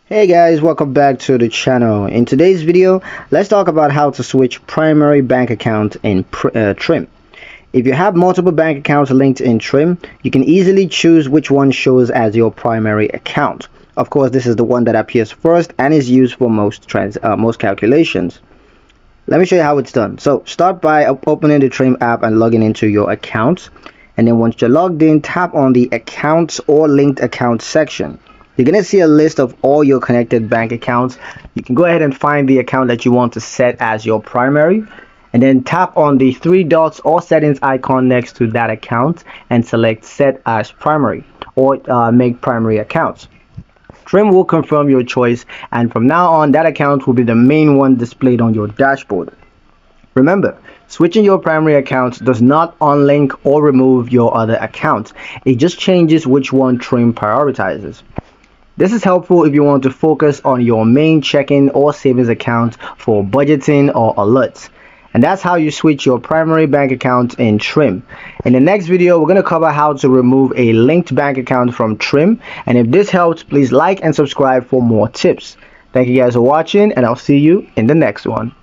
Hey guys, welcome back to the channel. In today's video, let's talk about how to switch primary bank account in Trim. If you have multiple bank accounts linked in Trim, you can easily choose which one shows as your primary account. Of course, this is the one that appears first and is used for most calculations. Let me show you how it's done. So start by opening the Trim app and logging into your account. And then once you're logged in, tap on the accounts or linked accounts section. You're going to see a list of all your connected bank accounts. You can go ahead and find the account that you want to set as your primary, and then tap on the three dots or settings icon next to that account and select set as primary or make primary accounts. Trim will confirm your choice, and from now on that account will be the main one displayed on your dashboard. Remember, switching your primary account does not unlink or remove your other accounts. It just changes which one Trim prioritizes. This is helpful if you want to focus on your main checking or savings account for budgeting or alerts. And that's how you switch your primary bank account in Trim. In the next video, we're going to cover how to remove a linked bank account from Trim. And if this helps, please like and subscribe for more tips. Thank you guys for watching, and I'll see you in the next one.